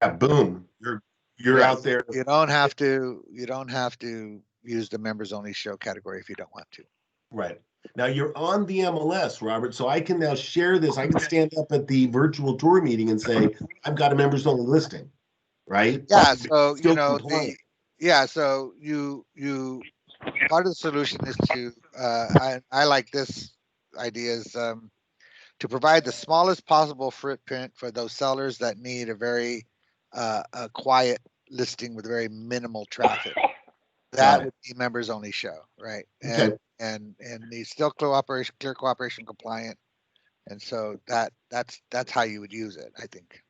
boom, you're Right. out there. You don't have to use the members only show category if you don't want to. Right. Now you're on the MLS, Robert, so I can now share this. I can stand up at the virtual tour meeting and say, I've got a members only listing, right? Yeah. So, Still compliant. so you, part of the solution is to, I like this idea is, to provide the smallest possible footprint for those sellers that need a very, a quiet listing with very minimal traffic. Got That it. would be members only show, right? Okay. And he's still clear cooperation compliant. And so that's how you would use it, I think.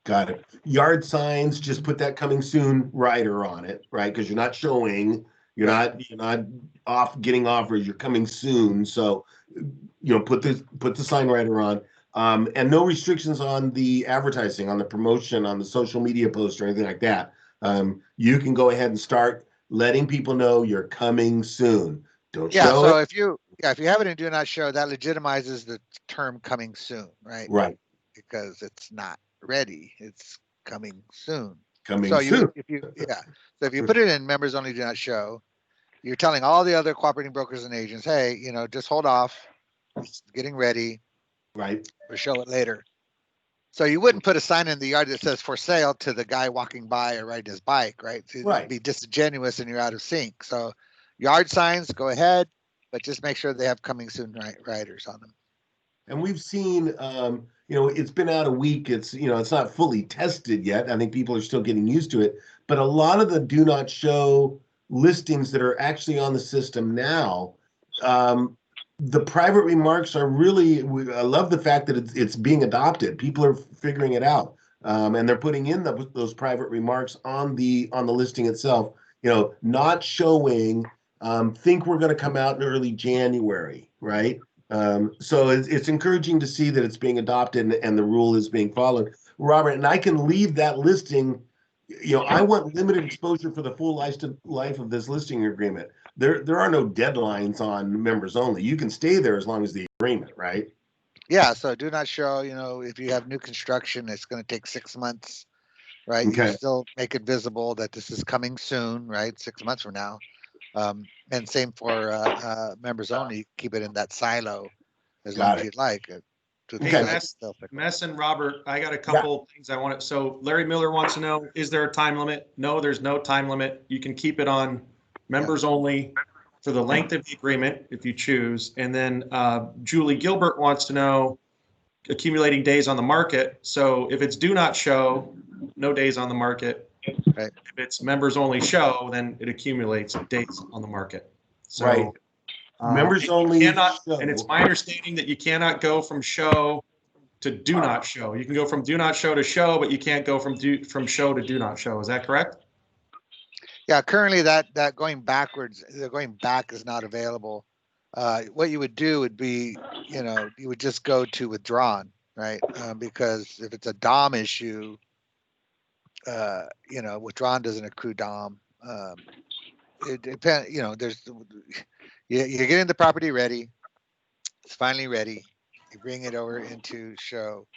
Got it. Yard signs, just put that coming soon rider on it, right? Because you're not showing, Right. you're not off getting offers, you're coming soon. So, put the sign rider on. And no restrictions on the advertising, on the promotion, on the social media post or anything like that. You can go ahead and start letting people know you're coming soon. Don't Yeah. show So it. if you have it in do not show, that legitimizes the term coming soon, right? Right. Because it's not ready. It's coming soon. Coming So you would, soon. if you, yeah. So if you put it in members only do not show, you're telling all the other cooperating brokers and agents, hey, just hold off. It's getting ready. Right. We'll show it later. So you wouldn't put a sign in the yard that says for sale to the guy walking by or riding his bike, right? So it'd Right. be disingenuous and you're out of sync. So yard signs, go ahead, but just make sure they have coming soon riders on them. And we've seen, it's been out a week. It's not fully tested yet. I think people are still getting used to it. But a lot of the do not show listings that are actually on the system now, um, the private remarks are really, I love the fact that it's being adopted. People are figuring it out. And they're putting in those private remarks on the listing itself, not showing, think we're going to come out in early January, right? So it's encouraging to see that it's being adopted and the rule is being followed. Robert, and I can leave that listing. I want limited exposure for the full life of this listing agreement. There are no deadlines on members only. You can stay there as long as the agreement, right? Yeah, so do not show, if you have new construction, it's going to take 6 months, right? You Okay, still make it visible that this is coming soon, right? 6 months from now. And same for members only, keep it in that silo as long got as it. you'd like. To the Hey, Okay, side, Mess, still fickle. Mess and Robert, I got a yeah, couple things I want to. So Larry Miller wants to know, is there a time limit? No, there's no time limit. You can keep it on Yeah. members only for the length of the agreement if you choose. And then Julie Gilbert wants to know accumulating days on the market. So if it's do not show, no days on the market. Right. If it's members only show, then it accumulates days on the market. right. So Members you only cannot, and it's show. my understanding that you cannot go from show to do not show. You can go from do not show to show, but you can't go from show to do not show. Is that correct? Yeah, currently that going backwards, the going back is not available. What you would do would be, you would just go to withdrawn, right? Because if it's a DOM issue, withdrawn doesn't accrue DOM. It depends, you're getting the property ready. It's finally ready. You bring it over into show.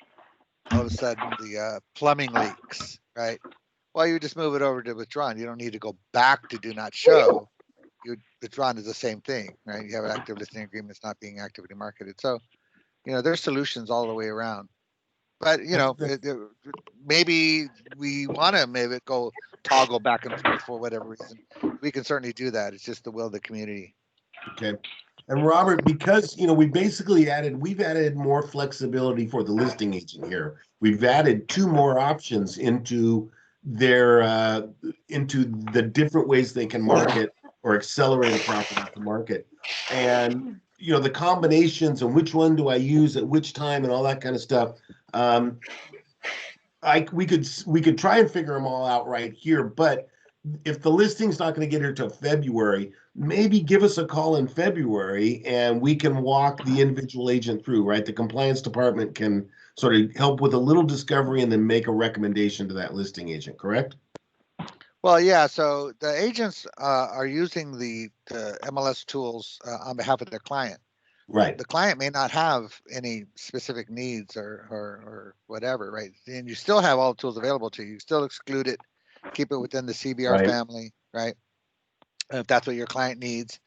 All of a sudden, the plumbing leaks, right? Well, you just move it over to withdrawn. You don't need to go back to do not show. You withdrawn is the same thing, right? You have an active listing agreement, it's not being actively marketed. So, there's solutions all the way around. But maybe we want to maybe go toggle back and forth for whatever reason. We can certainly do that. It's just the will of the community. Okay. And Robert, because we've added more flexibility for the listing agent here. We've added two more options into the different ways they can market or accelerate a property to market. And the combinations and which one do I use at which time and all that kind of stuff. Um, we could try and figure them all out right here, but if the listing's not going to get here till February, maybe give us a call in February and we can walk the individual agent through, right? The compliance department can sort of help with a little discovery and then make a recommendation to that listing agent, correct? Well, yeah. So the agents are using the MLS tools on behalf of their client. Right. The client may not have any specific needs or whatever, right? And you still have all the tools available to you. You still exclude it, keep it within the CBR Right. family, right? If that's what your client needs.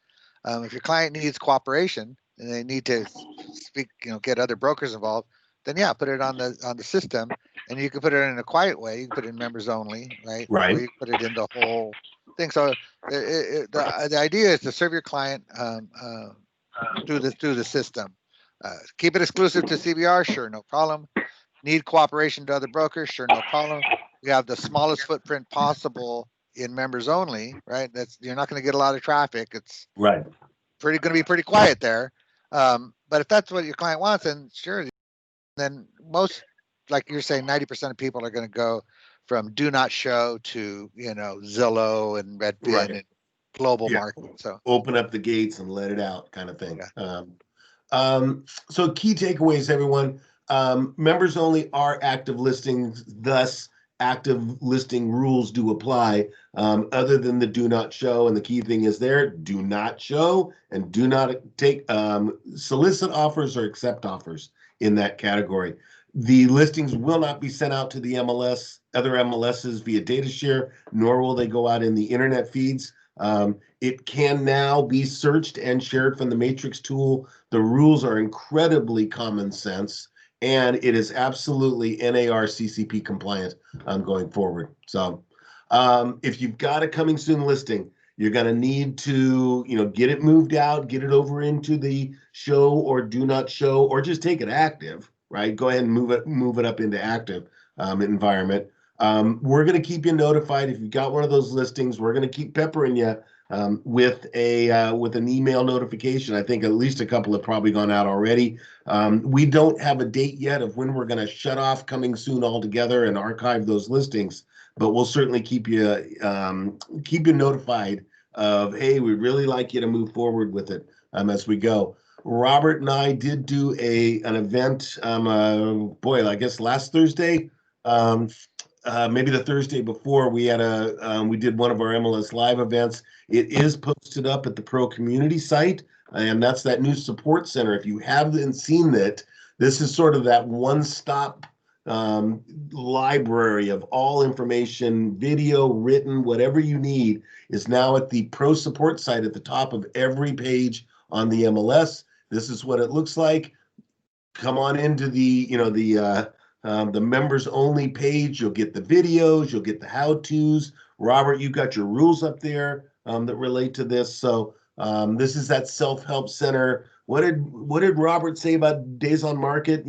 If your client needs cooperation and they need to speak, get other brokers involved, then yeah, put it on the system, and you can put it in a quiet way. You can put it in members only, right? Right. Or you can put it in the whole thing. So the idea is to serve your client through the system. Keep it exclusive to CBR, sure, no problem. Need cooperation to other brokers, sure, no problem. We have the smallest footprint possible in members only, right? You're not going to get a lot of traffic. It's Right. going to be pretty quiet there. But if that's what your client wants, then sure. Then most, like you're saying, 90% of people are going to go from do not show to Zillow and Redfin Right. and global Yeah. market. So Open up the gates and let it out, kind of thing. yeah. So key takeaways, everyone. Members only are active listings, thus active listing rules do apply, other than the do not show. And the key thing is there, do not show and do not take solicit offers or accept offers in that category. The listings will not be sent out to the MLS, other MLSs via data share, nor will they go out in the internet feeds. It can now be searched and shared from the Matrix tool. The rules are incredibly common sense, and it is absolutely NAR CCP compliant going forward. So if you've got a coming soon listing, you're going to need to, get it moved out, get it over into the show or do not show, or just take it active, right? Go ahead and move it up into active environment. We're going to keep you notified if you've got one of those listings. We're going to keep peppering you with an email notification. I think at least a couple have probably gone out already. We don't have a date yet of when we're going to shut off coming soon altogether and archive those listings, but we'll certainly keep you notified of, hey, we really like you to move forward with it as we go. Robert and I did do an event, I guess last Thursday. Maybe the Thursday before, we did one of our MLS live events. It is posted up at the Pro Community site, and that's that new support center. If you haven't seen it, this is sort of that one-stop library of all information, video, written, whatever you need is now at the Pro support site at the top of every page on the MLS. This is what it looks like. Come on into the members only page. You'll get the videos, you'll get the how-tos. Robert, you've got your rules up there that relate to this. So this is that self-help center. What did Robert say about days on market?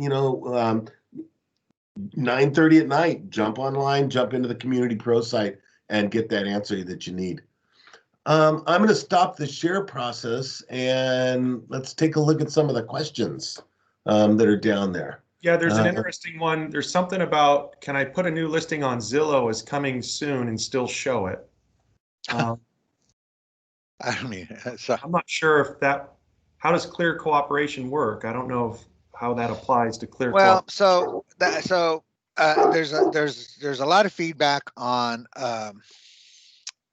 9:30 at night, jump online, jump into the Community Pro site and get that answer that you need. I'm going to stop the share process and let's take a look at some of the questions that are down there. Yeah, there's an interesting one. There's something about, can I put a new listing on Zillow as coming soon and still show it? I mean, so I'm not sure if how does clear cooperation work? I don't know how that applies to clear cooperation. there's a lot of feedback on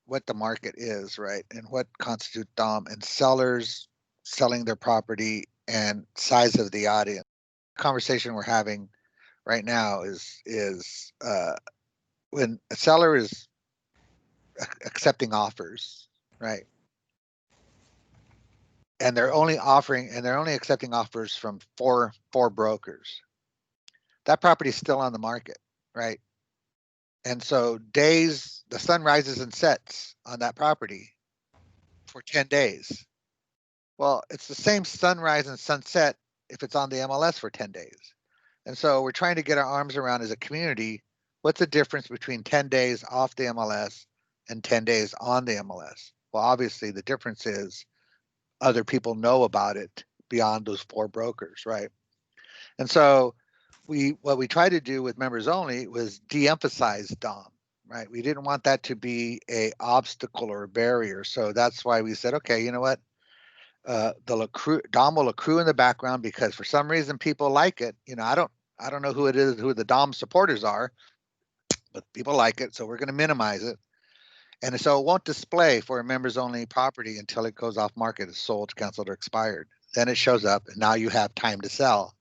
what the market is, right, and what constitutes DOM, and sellers selling their property and size of the audience. Conversation we're having right now is when a seller is accepting offers, right, and they're only accepting offers from four brokers. That property is still on the market, right? And so the sun rises and sets on that property for 10 days. Well, it's the same sunrise and sunset if it's on the MLS for 10 days. And so we're trying to get our arms around as a community, what's the difference between 10 days off the MLS and 10 days on the MLS? Well, obviously the difference is other people know about it beyond those four brokers, right? And so what we tried to do with members only was de-emphasize DOM, right? We didn't want that to be a obstacle or a barrier. So that's why we said, okay, you know what? DOM will accrue in the background because for some reason people like it. I don't know who it is, who the DOM supporters are, but people like it. So we're going to minimize it. And so it won't display for a members only property until it goes off market, is sold, canceled, or expired. then it shows up, and now you have time to sell,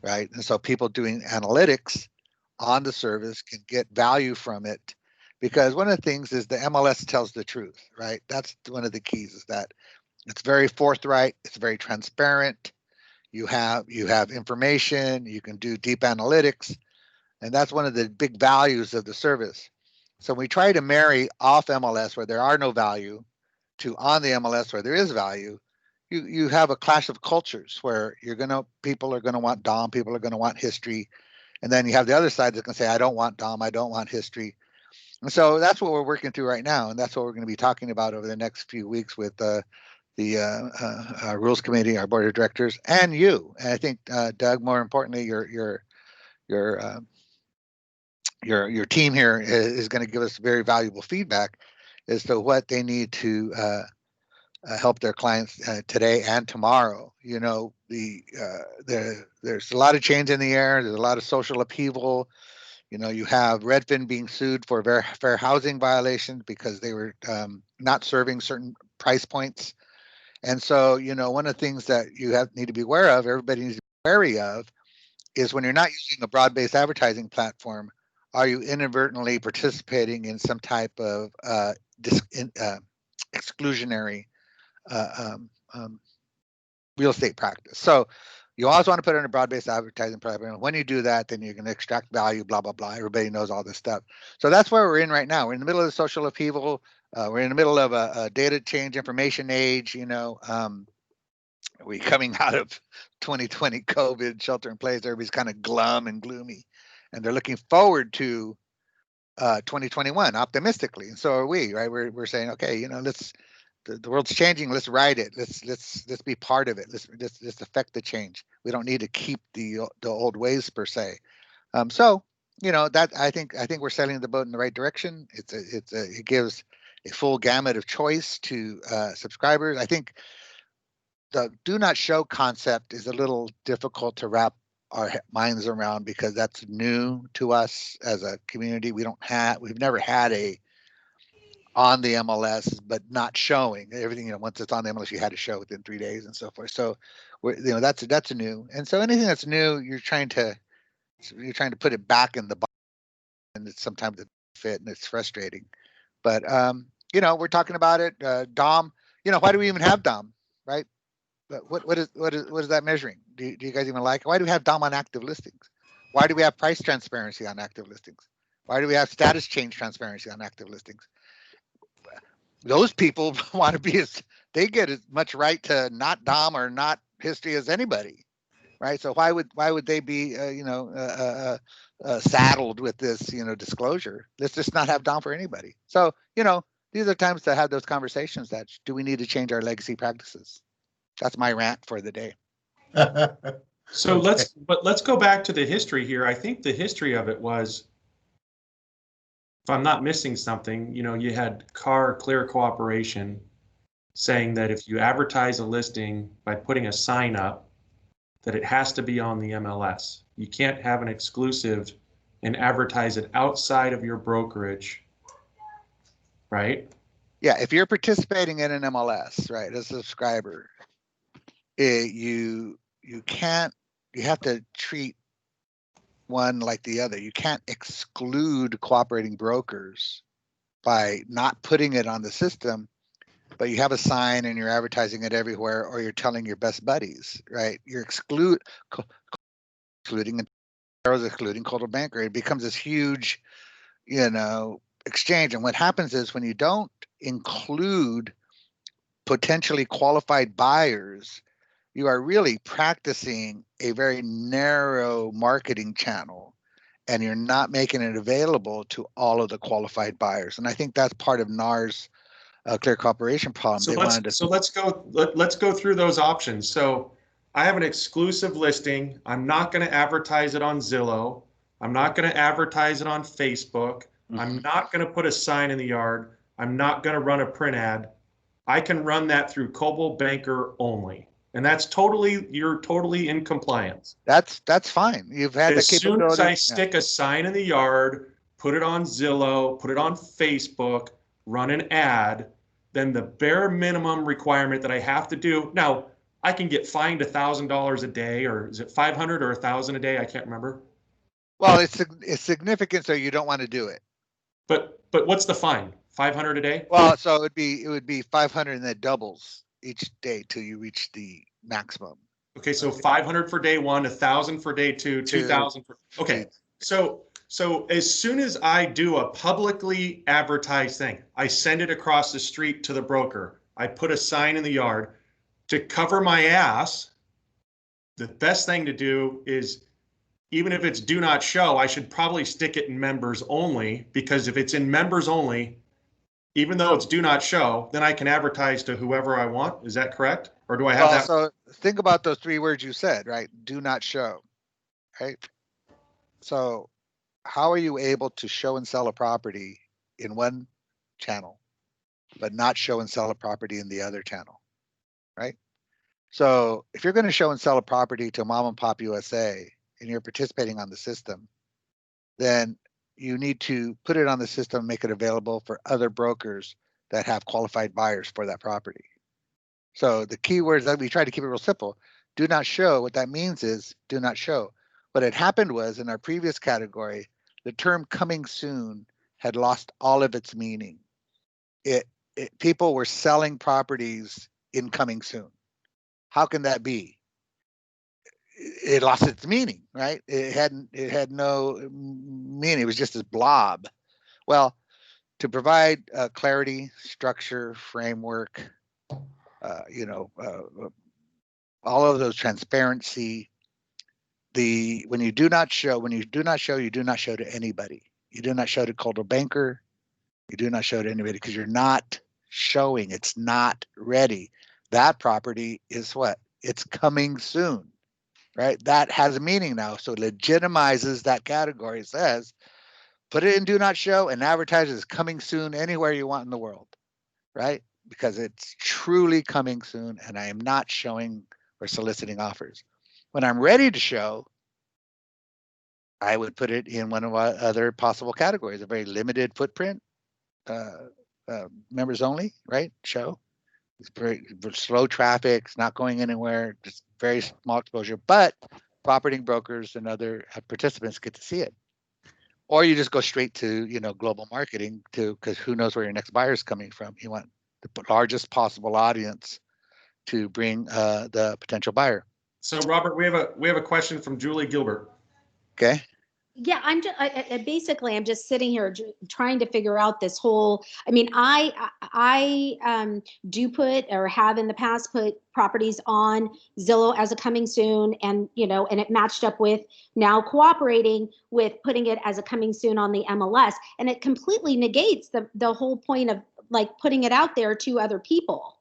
right? And so people doing analytics on the service can get value from it, because one of the things is the MLS tells the truth, right? That's one of the keys, is that it's very forthright, it's very transparent. You have information, you can do deep analytics, and that's one of the big values of the service. So we try to marry off MLS where there are no value to on the MLS where there is value. You have a clash of cultures where people are gonna want DOM, people are gonna want history, and then you have the other side that's gonna say, I don't want DOM, I don't want history. And so that's what we're working through right now, and that's what we're going to be talking about over the next few weeks with the Rules Committee, our board of directors, and you. And I think, Doug, more importantly, your team here is going to give us very valuable feedback as to what they need to help their clients today and tomorrow. You know, there's a lot of change in the air. There's a lot of social upheaval. You know, you have Redfin being sued for fair housing violations because they were not serving certain price points. And so, you know, one of the things that you need to be aware of, everybody needs to be wary of, is when you're not using a broad-based advertising platform, are you inadvertently participating in some type of exclusionary real estate practice? So you always want to put it in a broad-based advertising program. When you do that, then you're going to extract value, blah, blah, blah. Everybody knows all this stuff. So that's where we're in right now. We're in the middle of the social upheaval. We're in the middle of a data change, information age. You know, we're coming out of 2020 COVID, shelter in place. Everybody's kind of glum and gloomy. And they're looking forward to 2021 optimistically. And so are we, right? We're saying, okay, you know, the world's changing. Let's ride it. Let's be part of it. Let's affect the change. We don't need to keep the old ways per se. So you know, that I think we're sailing the boat in the right direction. It gives a full gamut of choice to subscribers. I think the do not show concept is a little difficult to wrap our minds around because that's new to us as a community. We've never had a on the MLS, but not showing everything. You know, once it's on the MLS, you had to show within 3 days and so forth. So, you know, that's new. And so anything that's new, you're trying to put it back in the box, and it's sometimes it fit and it's frustrating. But you know, we're talking about it. DOM. You know, why do we even have DOM, right? But what is that measuring? Do you guys even like it? Why do we have DOM on active listings? Why do we have price transparency on active listings? Why do we have status change transparency on active listings? Those people want to be they get as much right to not DOM or not history as anybody, right? So why would they be saddled with this, you know, disclosure? Let's just not have DOM for anybody. So, you know, these are times to have those conversations. That do we need to change our legacy practices? That's my rant for the day. So let's go back to the history here. I think the history of it was, if I'm not missing something, you know, you had Clear Cooperation saying that if you advertise a listing by putting a sign up, that it has to be on the MLS. You can't have an exclusive and advertise it outside of your brokerage, right? Yeah, if you're participating in an MLS, right, as a subscriber, you have to treat one like the other. You can't exclude cooperating brokers by not putting it on the system, but you have a sign and you're advertising it everywhere, or you're telling your best buddies, right? You're excluding Coldwell Banker. It becomes this huge, you know, exchange. And what happens is when you don't include potentially qualified buyers, you are really practicing a very narrow marketing channel, and you're not making it available to all of the qualified buyers. And I think that's part of NAR's Clear Cooperation problem. So let's go through those options. So I have an exclusive listing. I'm not going to advertise it on Zillow. I'm not going to advertise it on Facebook. I'm not going to put a sign in the yard. I'm not going to run a print ad. I can run that through Coldwell Banker only. And you're totally in compliance. That's fine. You've had the capability. As soon as I stick a sign in the yard, put it on Zillow, put it on Facebook, run an ad, then the bare minimum requirement that I have to do. Now, I can get fined $1,000 a day, or is it 500 or 1,000 a day? I can't remember. Well, it's significant, so you don't want to do it. But what's the fine? 500 a day? Well, so it would be 500 and that doubles each day till you reach the maximum. Okay, so 500 for day one, 1,000 for day two, 2,000 for, okay. So as soon as I do a publicly advertised thing, I send it across the street to the broker. I put a sign in the yard to cover my ass. The best thing to do is, even if it's do not show, I should probably stick it in members only, because if it's in members only, even though it's do not show, then I can advertise to whoever I want. Is that correct? Or do I have that? So think about those 3 words you said, right? Do not show, right? So how are you able to show and sell a property in one channel, but not show and sell a property in the other channel, right? So if you're going to show and sell a property to Mom and Pop USA and you're participating on the system, then you need to put it on the system, make it available for other brokers that have qualified buyers for that property. So the keywords that we try to keep it real simple: do not show. What that means is do not show. What had happened was, in our previous category, the term coming soon had lost all of its meaning. People were selling properties in coming soon. How can that be? It lost its meaning, right? It had no meaning. It was just this blob. Well, to provide clarity, structure, framework, all of those, transparency. When you do not show, you do not show to anybody. You do not show to Coldwell Banker. You do not show to anybody, because you're not showing. It's not ready. That property is what? It's coming soon, right? That has a meaning now. So it legitimizes that category. It says, put it in do not show and advertise as coming soon anywhere you want in the world, right? Because it's truly coming soon, and I am not showing or soliciting offers. When I'm ready to show, I would put it in one of our other possible categories: a very limited footprint, members only, right? Show. It's very slow traffic. It's not going anywhere. Just very small exposure, but property brokers and other participants get to see it. Or you just go straight to global marketing, because who knows where your next buyer is coming from. You want the largest possible audience to bring the potential buyer. So Robert, we have a question from Julie Gilbert. Okay. Yeah, I'm just basically I'm just sitting here trying to figure out this whole. I mean, I do put, or have in the past put, properties on Zillow as a coming soon, and and it matched up with now cooperating with putting it as a coming soon on the MLS, and it completely negates the whole point of like putting it out there to other people.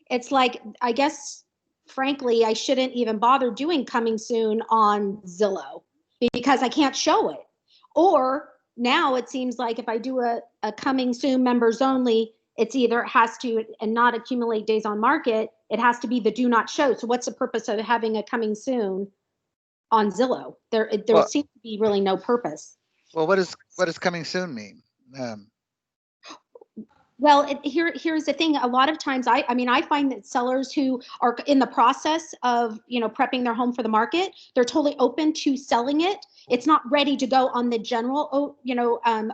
It's like, I guess frankly I shouldn't even bother doing coming soon on Zillow, because I can't show it. Or now it seems like if I do a coming soon members only, it's either has to, and not accumulate days on market, it has to be the do not show. So what's the purpose of having a coming soon on Zillow? There seems to be really no purpose. Well, what does coming soon mean? Well, here's the thing. A lot of times, I find that sellers who are in the process of, prepping their home for the market, they're totally open to selling it. It's not ready to go on the general,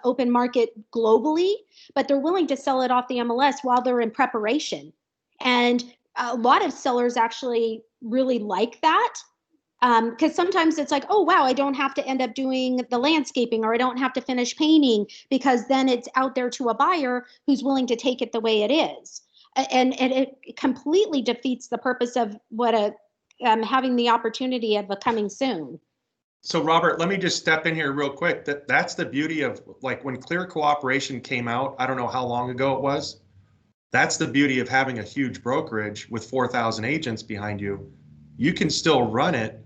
open market globally, but they're willing to sell it off the MLS while they're in preparation. And a lot of sellers actually really like that. Because sometimes it's like, oh, wow, I don't have to end up doing the landscaping, or I don't have to finish painting, because then it's out there to a buyer who's willing to take it the way it is. And it completely defeats the purpose of what having the opportunity of a coming soon. So Robert, let me just step in here real quick. That's the beauty of, like, when Clear Cooperation came out, I don't know how long ago it was. That's the beauty of having a huge brokerage with 4,000 agents behind you. You can still run it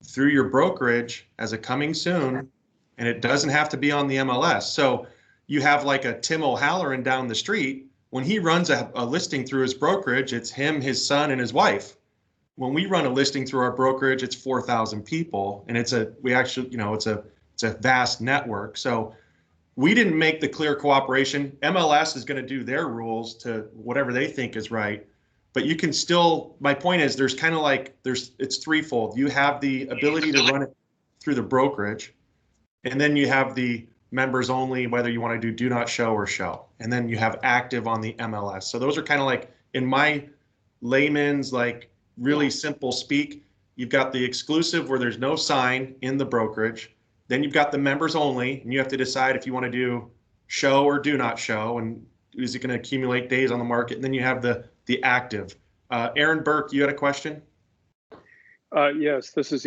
through your brokerage as a coming soon, and it doesn't have to be on the MLS. So you have like a Tim O'Halloran down the street. When he runs a listing through his brokerage, it's him, his son, and his wife. When we run a listing through our brokerage, it's 4,000 people, and it's a vast network. So we didn't make the Clear Cooperation. MLS is going to do their rules to whatever they think is right. but you can still, my point is there's kind of like, it's threefold. You have the ability to run it through the brokerage, and then you have the members only, whether you want to do not show or show. And then you have active on the MLS. So those are kind of like, in my layman's, like really simple speak, you've got the exclusive where there's no sign in the brokerage. Then you've got the members only, and you have to decide if you want to do show or do not show, and is it going to accumulate days on the market? And then you have the active. Aaron Burke, you had a question? Yes, this is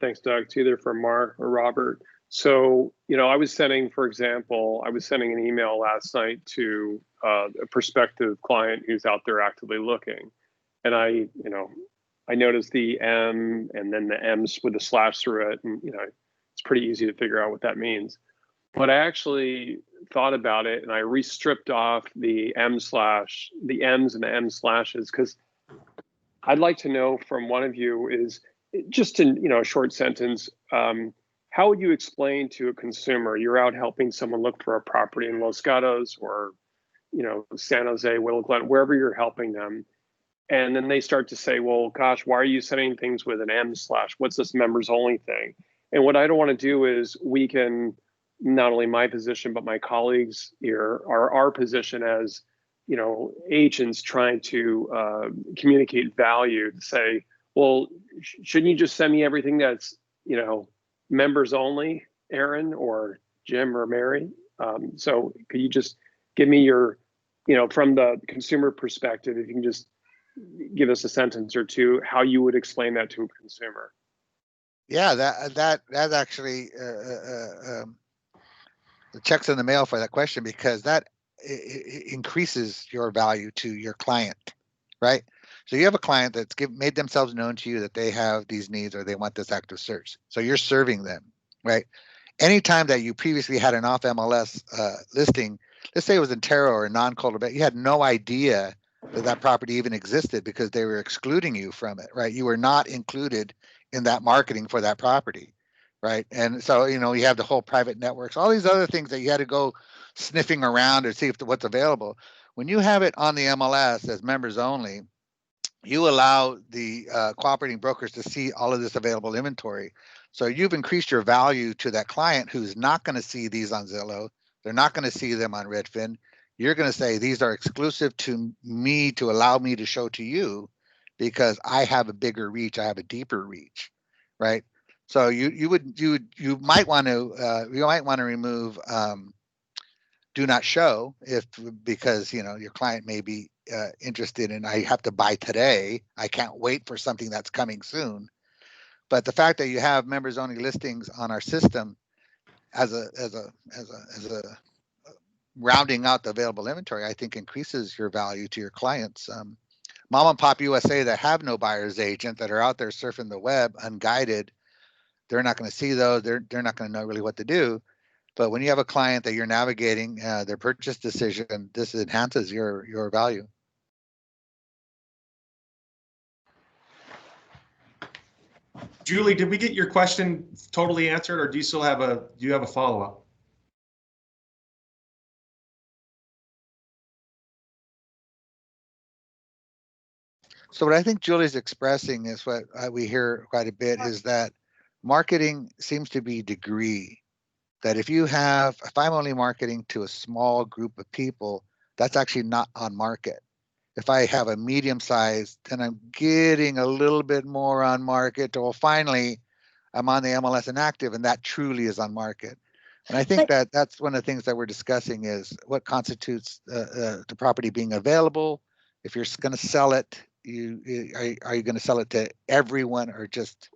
thanks, Doug. It's either for Mark or Robert. So, I was sending an email last night to a prospective client who's out there actively looking. And I noticed the M and then the M's with a slash through it. And, it's pretty easy to figure out what that means. But I actually thought about it and I stripped off the M's and the M slashes, because I'd like to know from one of you is just in, a short sentence, how would you explain to a consumer, you're out helping someone look for a property in Los Gatos or, San Jose, Willow Glen, wherever you're helping them. And then they start to say, well, gosh, why are you sending things with an M slash? What's this members only thing? And what I don't want to do is weaken not only my position, but my colleagues here, our position as, agents trying to communicate value, to say, well, shouldn't you just send me everything that's, members only, Aaron or Jim or Mary? So could you just give me your, from the consumer perspective, if you can just give us a sentence or two, how you would explain that to a consumer? Yeah, that actually the check's in the mail for that question, because that increases your value to your client, right? So you have a client that's made themselves known to you that they have these needs or they want this active search. So you're serving them, right? Anytime that you previously had an off MLS listing, let's say it was in Terra or a non-colder, but you had no idea that property even existed because they were excluding you from it, right? You were not included in that marketing for that property, right? And so, you have the whole private networks, all these other things that you had to go sniffing around to see what's available. When you have it on the MLS as members only, you allow the cooperating brokers to see all of this available inventory. So you've increased your value to that client who's not going to see these on Zillow. They're not going to see them on Redfin. You're going to say, these are exclusive to me to allow me to show to you because I have a bigger reach. I have a deeper reach, right? So you might want to remove do not show because your client may be interested in, I have to buy today. I can't wait for something that's coming soon. But the fact that you have members only listings on our system as a rounding out the available inventory, I think increases your value to your clients. Mom and Pop USA that have no buyer's agent, that are out there surfing the web unguided, they're not going to see those. They're not going to know really what to do. But when you have a client that you're navigating their purchase decision, this enhances your value. Julie, did we get your question totally answered, or do you have a follow-up? So what I think Julie's expressing is what we hear quite a bit, is that marketing seems to be degree. That if I'm only marketing to a small group of people, that's actually not on market. If I have a medium size, then I'm getting a little bit more on market. Well, finally, I'm on the MLS and active, and that truly is on market. And I think that's one of the things that we're discussing is what constitutes the property being available. If you're going to sell it, are you going to sell it to everyone or just?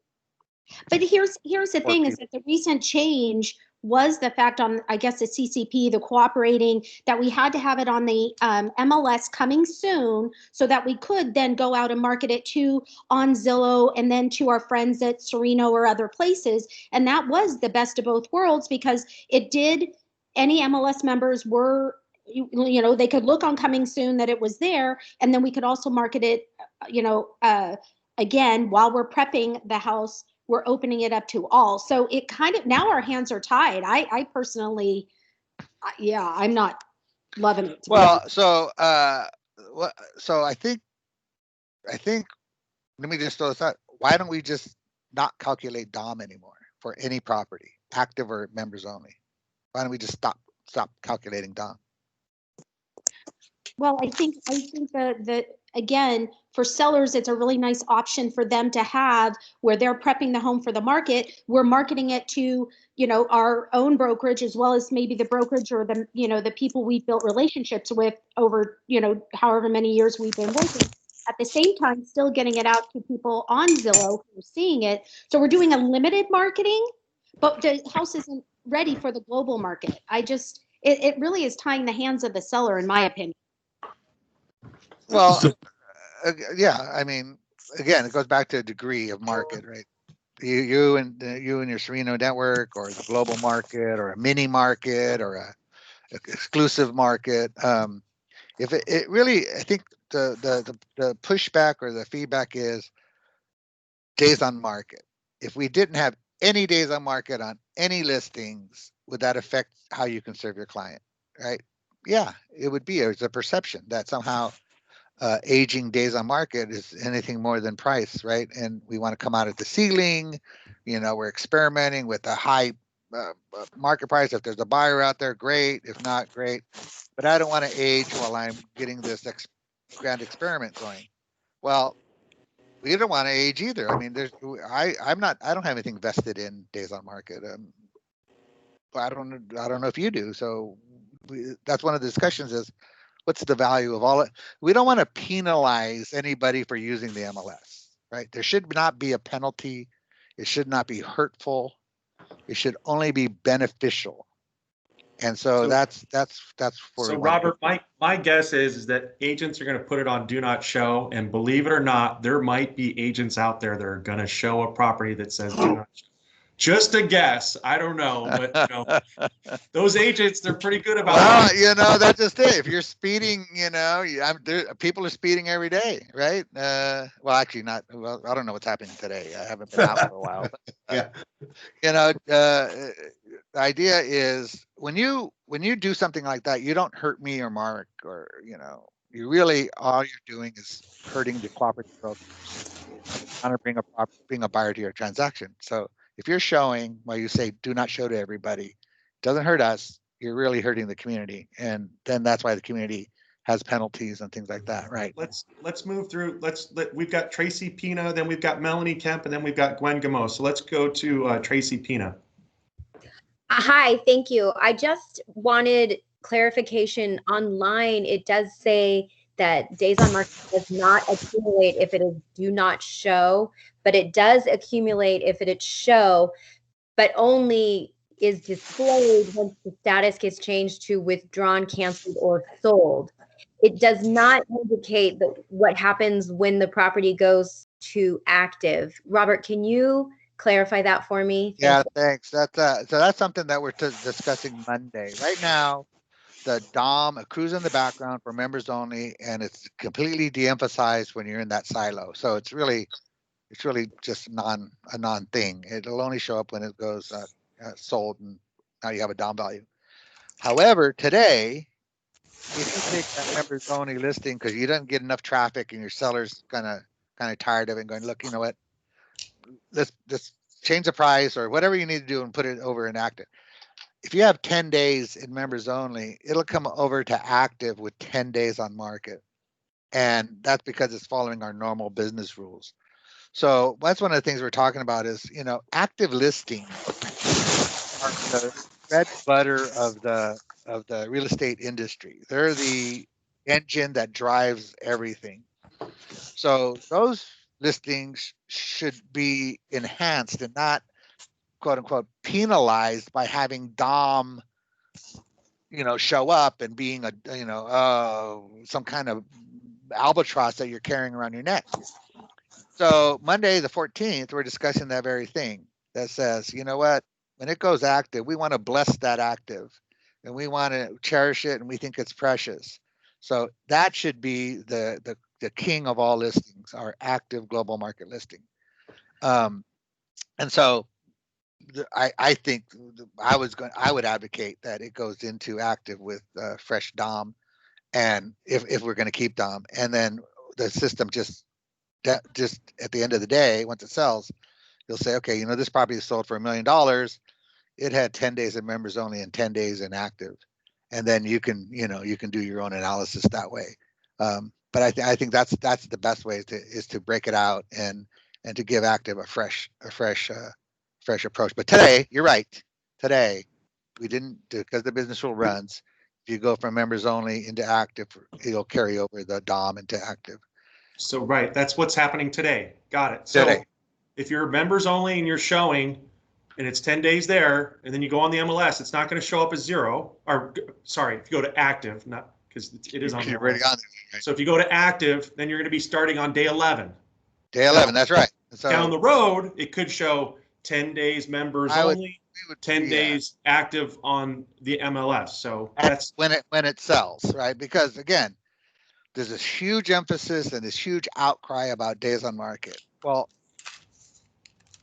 But here's the thing, is that the recent change was the fact on, I guess, the CCP, the cooperating, that we had to have it on the MLS coming soon so that we could then go out and market it on Zillow and then to our friends at Sereno or other places. And that was the best of both worlds, because any MLS members were, they could look on coming soon that it was there, and then we could also market it, again, while we're prepping the house, we're opening it up to all. So it kind of, now our hands are tied. I personally, I'm not loving it. Well, so I think I think, let me just throw this out. Why don't we just not calculate DOM anymore for any property, active or members only? Why don't we just stop calculating DOM? Well, I think the again, for sellers, it's a really nice option for them to have where they're prepping the home for the market. We're marketing it to, our own brokerage, as well as maybe the brokerage or the, the people we've built relationships with over, however many years we've been working. At the same time, still getting it out to people on Zillow who are seeing it. So we're doing a limited marketing, but the house isn't ready for the global market. It really is tying the hands of the seller, in my opinion. Well, So- yeah, I mean, again, it goes back to a degree of market, right? You and your Sereno network, or the global market, or a mini market, or a exclusive market. If it really, I think the pushback or the feedback is days on market. If we didn't have any days on market on any listings, would that affect how you can serve your client? Right? Yeah, it would be. It's a perception that somehow aging days on market is anything more than price, right? And we want to come out at the ceiling. We're experimenting with a high market price. If there's a buyer out there, great. If not, great. But I don't want to age while I'm getting this grand experiment going. Well, we don't want to age either. I mean, I don't have anything vested in days on market. I don't know if you do. So that's one of the discussions is, what's the value of all it? We don't want to penalize anybody for using the MLS, right? There should not be a penalty. It should not be hurtful. It should only be beneficial. And so that's for. So Robert, my guess is that agents are going to put it on do not show, and believe it or not, there might be agents out there that are going to show a property that says do not show. Just a guess. I don't know, but those agents, they're pretty good about it. Well, that's just it. If you're speeding, people are speeding every day, right? Well, actually not. Well, I don't know what's happening today. I haven't been out for a while. But, yeah. The idea is when you do something like that, you don't hurt me or Mark, or you really, all you're doing is hurting the cooperative broker. Trying to bring a buyer to your transaction. So if you're showing, while you say do not show to everybody, doesn't hurt us, you're really hurting the community, and then that's why the community has penalties and things like that, right? Let's move through. We've got Tracy Pina, then we've got Melanie Kemp, and then we've got Gwen Gamo. So let's go to Tracy Pina. Hi, thank you. I just wanted clarification. Online, it does say that days on market does not accumulate if it is do not show, but it does accumulate if it is show, but only is displayed once the status gets changed to withdrawn, canceled, or sold. It does not indicate what happens when the property goes to active. Robert, can you clarify that for me? Yeah, thanks. So that's something that we're discussing Monday. Right now, the DOM accrues in the background for members only, and it's completely de-emphasized when you're in that silo. So it's really just a non thing. It'll only show up when it goes sold, and now you have a DOM value. However, today, if you take that members only listing because you didn't get enough traffic and your seller's kind of tired of it and going, look, you know what, let's change the price or whatever you need to do and put it over in active. If you have 10 days in members only, it'll come over to active with 10 days on market. And that's because it's following our normal business rules. So that's one of the things we're talking about is, active listings are the bread and butter of the real estate industry. They're the engine that drives everything. So those listings should be enhanced and not, quote unquote, penalized by having DOM, show up and being some kind of albatross that you're carrying around your neck. So Monday, the 14th, we're discussing that very thing that says, you know what, when it goes active, we want to bless that active and we want to cherish it and we think it's precious. So that should be the king of all listings, our active global market listing. And so I think I would advocate that it goes into active with fresh DOM, and if we're going to keep DOM, and then the system just just at the end of the day, once it sells, you'll say, okay, you know, this property is sold for $1 million. It had 10 days of members only and 10 days inactive. And then you can, you know, you can do your own analysis that way. But I think that's the best way is to break it out and to give active a fresh approach. But today, you're right. Today, we didn't, because the business rule runs. If you go from members only into active, it'll carry over the DOM into active. So, right, that's what's happening today. Got it. So Today. if you're members only and you're showing and it's 10 days there, and then you go on the MLS, it's not going to show up as 0. Or sorry, if you go to active, not because it is on the MLS. On there. So if you go to active, then you're going to be starting on day 11. Day 11, that's right. So down the road, it could show 10 days members only, 10 days active on the MLS. So that's when it sells, right? Because again, there's this huge emphasis and this huge outcry about days on market. Well,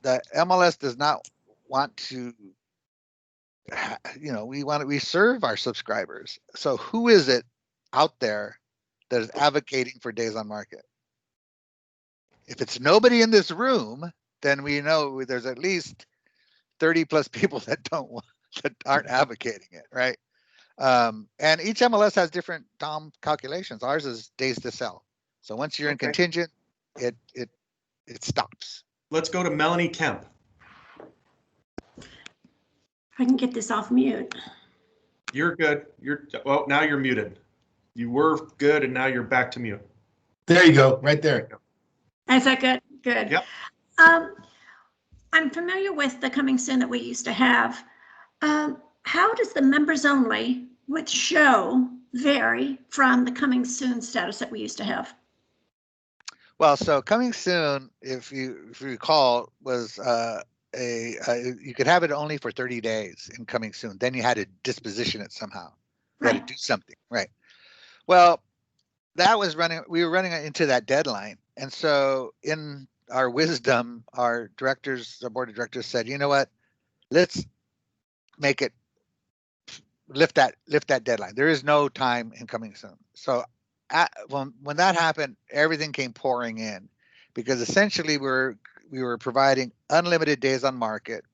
the MLS does not want to, you know, we serve our subscribers. So who is it out there that is advocating for days on market? If it's nobody in this room, then we know there's at least 30 plus people that aren't advocating it, right? And each MLS has different DOM calculations. Ours is days to sell. So once you're in contingent, it stops. Let's go to Melanie Kemp. I can get this off mute. You're good. Well, now you're muted. You were good, and now you're back to mute. There you go, right there. Is that good? Good. Yep. I'm familiar with the coming soon that we used to have. How does the members only with show vary from the coming soon status that we used to have? Well, so coming soon, if you recall, was you could have it only for 30 days in coming soon. Then you had to disposition it somehow. You had to do something, right? Well, that was we were running into that deadline. And so in our wisdom, our board of directors said, you know what, let's make it lift that deadline. There is no time in coming soon. So when that happened, everything came pouring in because essentially we were providing unlimited days on market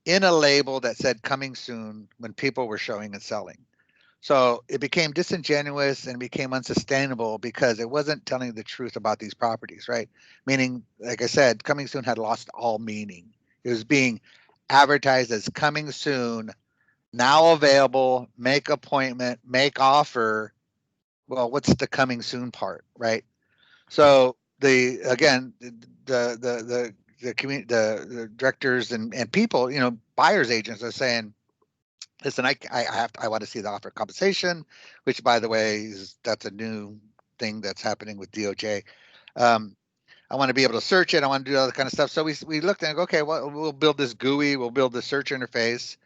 in a label that said coming soon when people were showing and selling. So it became disingenuous and became unsustainable because it wasn't telling the truth about these properties, right? Meaning, like I said, coming soon had lost all meaning. It was being advertised as coming soon, now available, make appointment, make offer. Well, what's the coming soon part, right? So the community, the directors and people, you know, buyers agents are saying, listen, I want to see the offer compensation, which by the way that's a new thing that's happening with DOJ. I want to be able to search it. I want to do all that kind of stuff. So we looked and go, okay, well, we'll build this GUI, we'll build the search interface.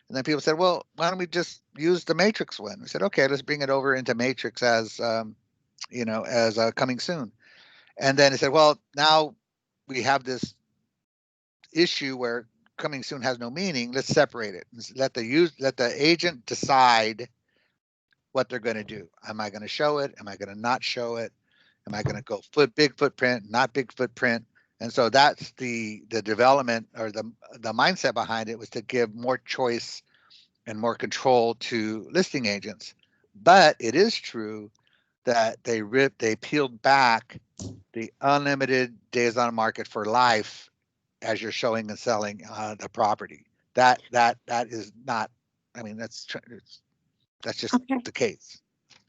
And then people said, well, why don't we just use the Matrix one? We said, okay, let's bring it over into Matrix as coming soon. And then it said, well, now we have this issue where coming soon has no meaning. Let's separate it. Let the agent decide what they're going to do. Am I going to show it? Am I going to not show it? Am I going to go big footprint, not big footprint? And so that's the development or the mindset behind it was to give more choice and more control to listing agents. But it is true that they peeled back the unlimited days on market for life as you're showing and selling the property. That is not, I mean, that's just the case.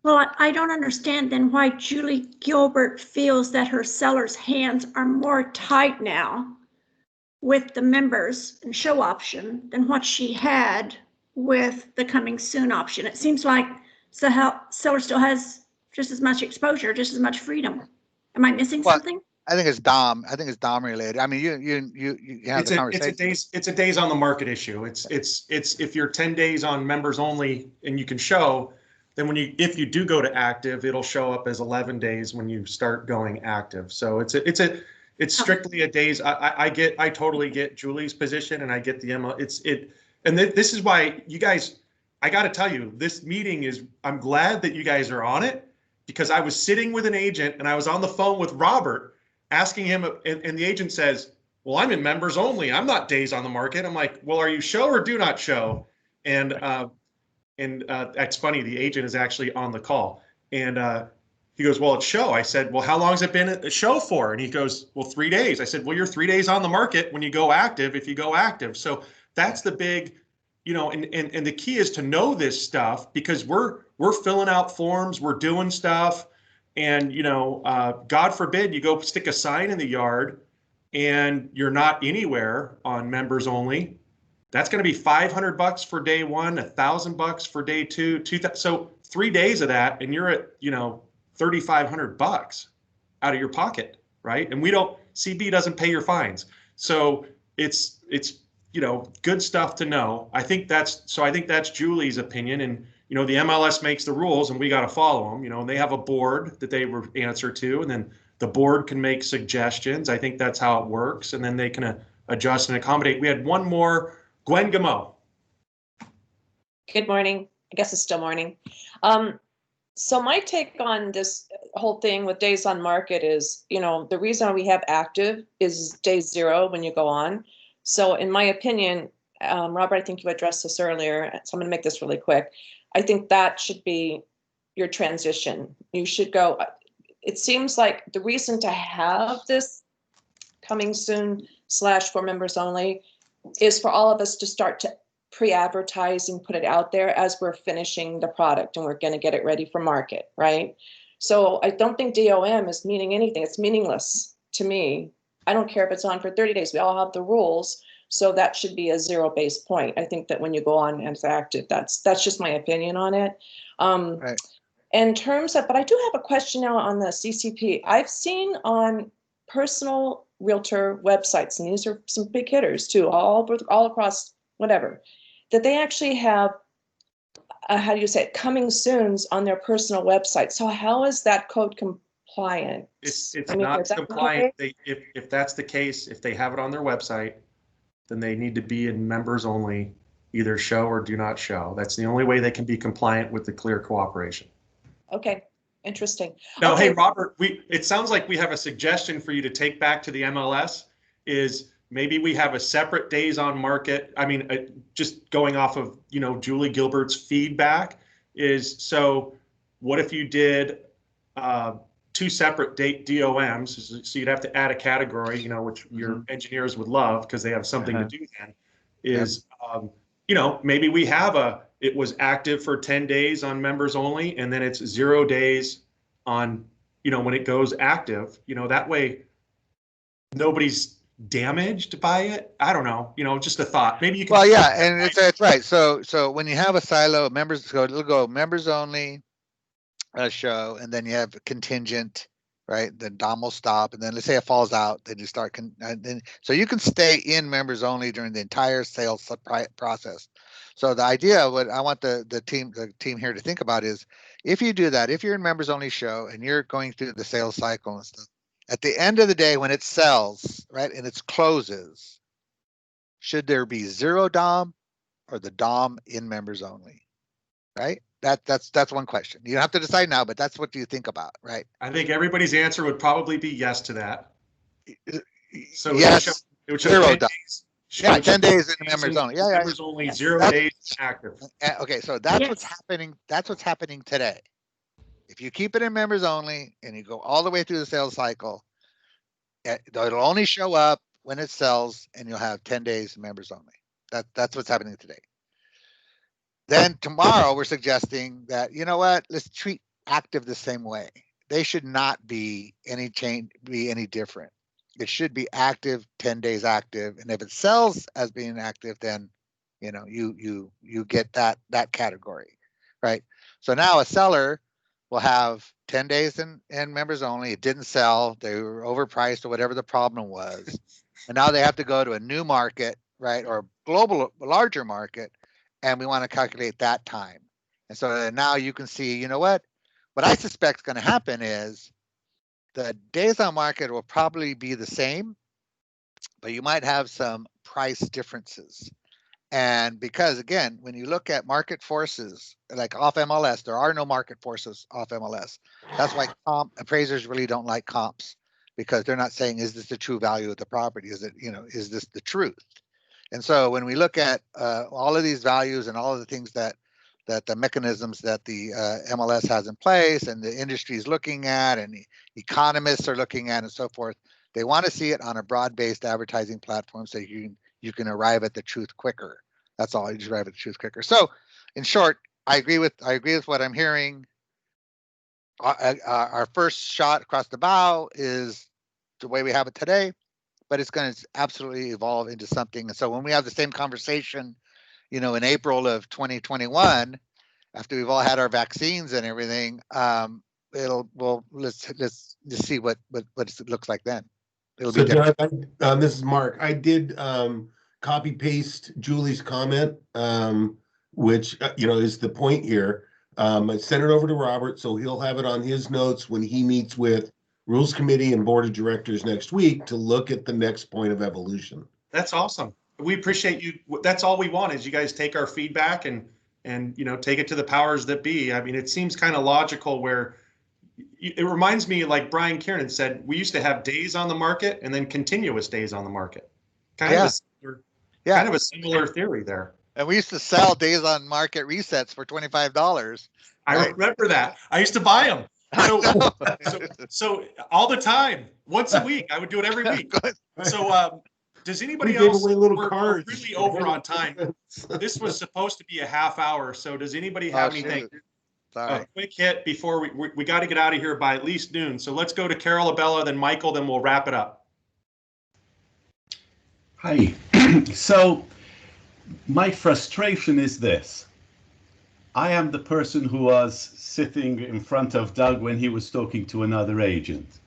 Well, I don't understand then why Julie Gilbert feels that her seller's hands are more tight now with the members and show option than what she had with the coming soon option. It seems like the seller still has just as much exposure, just as much freedom. Am I missing something? I think it's DOM. I think it's DOM related. I mean, you have the conversation. It's a days on the market issue. It's if you're 10 days on members only and you can show, then if you do go to active, it'll show up as 11 days when you start going active. So it's strictly a days. I totally get Julie's position and I get the ML. This is why you guys, I got to tell you, this meeting I'm glad that you guys are on it because I was sitting with an agent and I was on the phone with Robert asking him, and the agent says, well, I'm in members only. I'm not days on the market. I'm like, well, are you show or do not show? And that's funny. The agent is actually on the call. And he goes, well, it's show. I said, well, how long has it been at the show for? And he goes, well, 3 days. I said, well, you're 3 days on the market when you go active, if you go active. So that's the big, and the key is to know this stuff, because we're filling out forms, we're doing stuff. And, God forbid you go stick a sign in the yard and you're not anywhere on members only. That's going to be $500 for day one, $1,000 for day two, so 3 days of that, and you're at, $3,500 out of your pocket, right? And CB doesn't pay your fines. So it's good stuff to know. I think that's Julie's opinion. And, the MLS makes the rules and we got to follow them, and they have a board that they answer to, and then the board can make suggestions. I think that's how it works. And then they can adjust and accommodate. We had one more, Gwen Gamo. Good morning. I guess it's still morning. So my take on this whole thing with days on market is, the reason we have active is day 0 when you go on. So in my opinion, Robert, I think you addressed this earlier, so I'm going to make this really quick. I think that should be your transition. You should go. It seems like the reason to have this coming soon / for members only is for all of us to start to pre-advertise and put it out there as we're finishing the product and we're going to get it ready for market, right? So I don't think DOM is meaning anything. It's meaningless to me. I don't care if it's on for 30 days. We all have the rules. So that should be a zero-based point. I think that when you go on as active, that's just my opinion on it. Right. In terms of, but I do have a question now on the CCP. I've seen on personal realtor websites, and these are some big hitters too, all across whatever, that they actually have, how do you say it, coming soons on their personal website. So how is that code compliant? It's not compliant. If that's the case, if they have it on their website, then they need to be in members only, either show or do not show. That's the only way they can be compliant with the clear cooperation. Okay, interesting. Now, okay. Hey, Robert, it sounds like we have a suggestion for you to take back to the MLS is maybe we have a separate days on market. I mean, just going off of, Julie Gilbert's feedback is, so what if you did 2 separate DOMs? So you'd have to add a category, which your engineers would love because they have something to do then, is, maybe we have it was active for 10 days on members only, and then it's 0 days on, when it goes active, that way nobody's damaged by it. I don't know, just a thought. Maybe you can. Well, yeah, and it's right. So when you have a silo, it'll go members only, show, and then you have contingent, right? The DOM will stop, and then let's say it falls out, then you start, so you can stay in members only during the entire sales process. So the idea, what I want the team here to think about is, if you do that, if you're in members only show and you're going through the sales cycle and stuff, at the end of the day, when it sells, right, and it closes, should there be 0 DOM or the DOM in members only, right? That's one question. You don't have to decide now, but that's what you think about, right? I think everybody's answer would probably be yes to that. So yes, it would show 0 10 DOM. days. Yeah, 10 days in members only. Yeah, yeah. Members only, 0 days active. Okay, so that's Yes. what's happening. That's what's happening today. If you keep it in members only and you go all the way through the sales cycle, it'll only show up when it sells, and you'll have 10 days in members only. That's what's happening today. Then tomorrow we're suggesting that, let's treat active the same way. They should not be any different. It should be active, 10 days active, and if it sells as being active, then you get that category, right? So now a seller will have 10 days in members only. It didn't sell. They were overpriced or whatever the problem was. And now they have to go to a new market, right? Or a larger market. And we want to calculate that time. And so now you can see, what I suspect is going to happen is the days on market will probably be the same, but you might have some price differences. And because, again, when you look at market forces, like off MLS, there are no market forces off MLS. That's why appraisers really don't like comps, because they're not saying, is this the true value of the property? Is it, is this the truth? And so when we look at all of these values and all of the things that the mechanisms that the MLS has in place and the industry is looking at and the economists are looking at and so forth, they want to see it on a broad-based advertising platform so you can arrive at the truth quicker. That's all. You just arrive at the truth quicker. So, in short, I agree with what I'm hearing. Our first shot across the bow is the way we have it today, but it's going to absolutely evolve into something. And so when we have the same conversation, in April of 2021, after we've all had our vaccines and everything, let's see what it looks like then. It'll be different. Doug, this is Mark. I did copy paste Julie's comment, which is the point here. I sent it over to Robert, so he'll have it on his notes when he meets with Rules Committee and Board of Directors next week to look at the next point of evolution. That's awesome. We appreciate you. That's all we want is you guys take our feedback and take it to the powers that be. I mean, it seems kind of logical where it reminds me, like Brian Kiernan said, we used to have days on the market and then continuous days on the market. Kind of a similar theory there. And we used to sell days on market resets for $25. I remember that. I used to buy them. So all the time, once a week, I would do it every week. So does anybody else? We're really over on time. This was supposed to be a half hour. So does anybody have anything? A quick hit before we got to get out of here by at least noon. So let's go to Carol Abella, then Michael, then we'll wrap it up. Hi. So my frustration is this. I am the person who was sitting in front of Doug when he was talking to another agent.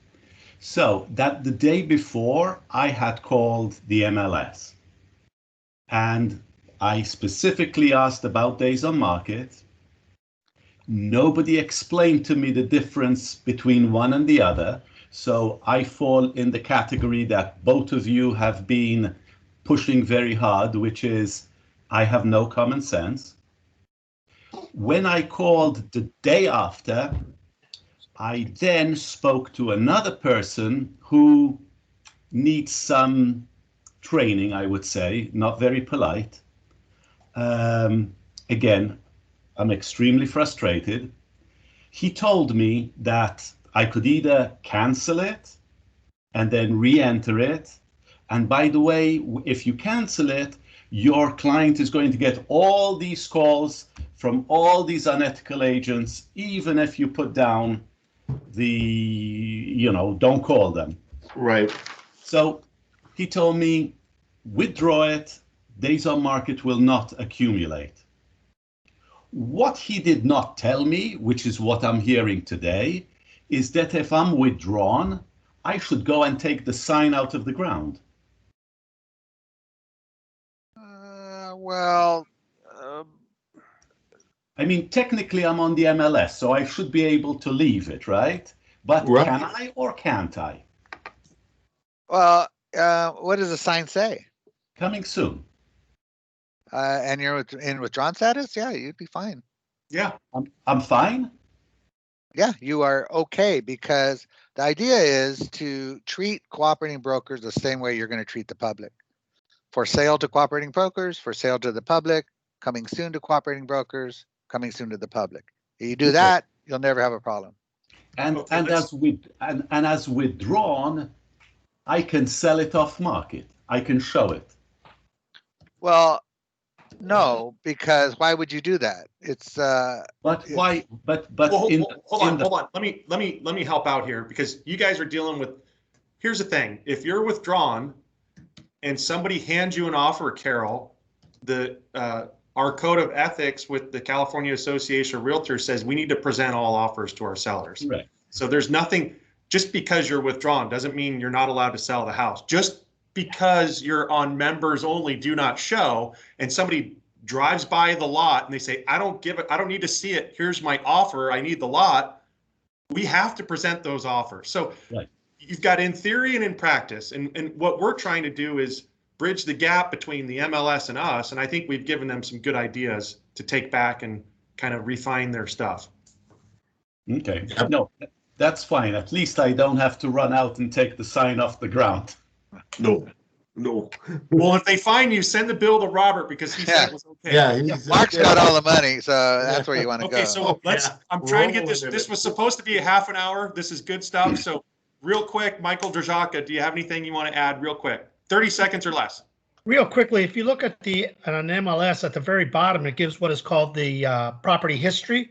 So that the day before I had called the MLS and I specifically asked about days on market. Nobody explained to me the difference between one and the other. So I fall in the category that both of you have been pushing very hard, which is I have no common sense. When I called the day after, I then spoke to another person who needs some training, I would say, not very polite. Again, I'm extremely frustrated. He told me that I could either cancel it and then re-enter it. And by the way, if you cancel it, your client is going to get all these calls from all these unethical agents, even if you put down the, don't call them. Right. So he told me, withdraw it, days on market will not accumulate. What he did not tell me, which is what I'm hearing today, is that if I'm withdrawn, I should go and take the sign out of the ground. I mean, technically I'm on the MLS, so I should be able to leave it, right? But can I or can't I? Well, what does the sign say? Coming soon. And you're in withdrawn status? Yeah, you'd be fine. Yeah. I'm fine? Yeah, you are okay, because the idea is to treat cooperating brokers the same way you're going to treat the public. For sale to cooperating brokers, for sale to the public, coming soon to cooperating brokers, coming soon to the public. If you do that, you'll never have a problem. And as withdrawn, I can sell it off market. I can show it. Well, no, because why would you do that? It's But why? But hold on. Let me help out here, because you guys are dealing with. Here's the thing: if you're withdrawn, and somebody hands you an offer, Carol, our code of ethics with the California Association of Realtors says we need to present all offers to our sellers. Right. So there's nothing. Just because you're withdrawn doesn't mean you're not allowed to sell the house. Just because you're on members only do not show, and somebody drives by the lot and they say, I don't need to see it. Here's my offer. I need the lot. We have to present those offers. So you've got in theory and in practice. And what we're trying to do is bridge the gap between the MLS and us. And I think we've given them some good ideas to take back and kind of refine their stuff. Okay. No, That's fine. At least I don't have to run out and take the sign off the ground. No, no. Well, if they find you, send the bill to Robert because he said it was okay. Yeah, he's Mark's got all the money, so that's where you want to Okay, go. so Oh, let's, yeah. I'm trying to get Rolling this, in this it. was supposed to be a half an hour. This is good stuff. So real quick, Michael Drajaka, do you have anything you want to add real quick? 30 seconds or less. Real quickly, if you look at an MLS at the very bottom, it gives what is called the property history.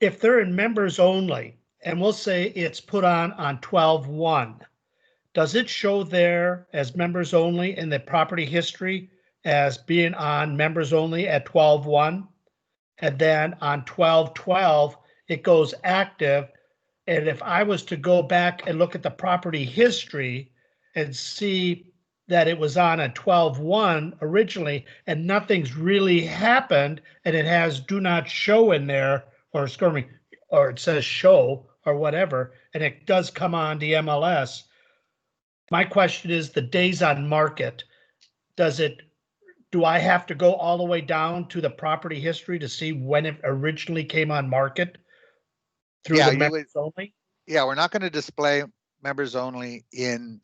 If they're in members only, and we'll say it's put on 12/1, does it show there as members only in the property history as being on members only at 12/1? And then on 12/12, it goes active. And if I was to go back and look at the property history and see that it was on a 12/1 originally and nothing's really happened and it has do not show in there, or excuse me, or it says show or whatever, and it does come on the MLS. My question is the days on market. Do I have to go all the way down to the property history to see when it originally came on market through Yeah, the you members would- only? Yeah, we're not going to display members only in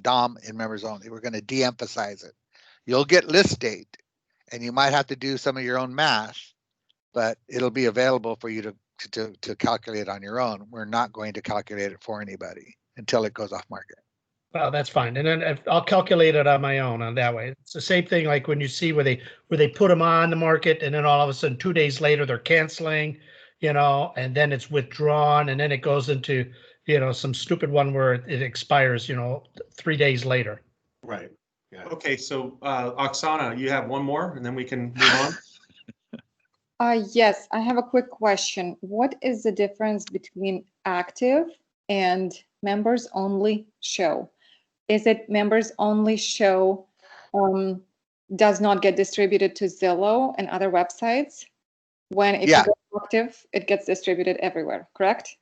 DOM in members only. We're going to de-emphasize it. You'll get list date, and you might have to do some of your own math, but it'll be available for you to calculate on your own. We're not going to calculate it for anybody until it goes off market. Well, that's fine. And then I'll calculate it on my own on that way. It's the same thing like when you see where they put them on the market and then all of a sudden 2 days later they're canceling, and then it's withdrawn and then it goes into, some stupid one where it expires, 3 days later. right. Yeah. Okay, so Oksana, you have one more and then we can move on. Yes, I have a quick question. What is the difference between active and members only show? Is it members only show does not get distributed to Zillow and other websites? When if Yeah. you go active, it gets distributed everywhere, correct?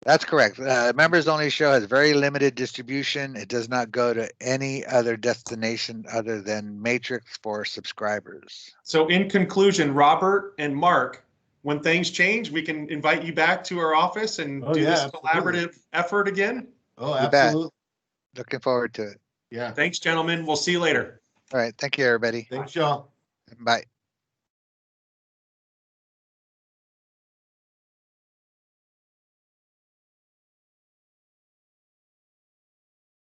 That's correct. Members only show has very limited distribution. It does not go to any other destination other than Matrix for subscribers. So in conclusion, Robert and Mark, when things change, we can invite you back to our office and Oh, do yeah, this absolutely. collaborative effort again. Oh, You bet. absolutely. Looking forward to it. Yeah. Thanks, gentlemen. We'll see you later. All right. Thank you, everybody. Thanks, y'all. Bye.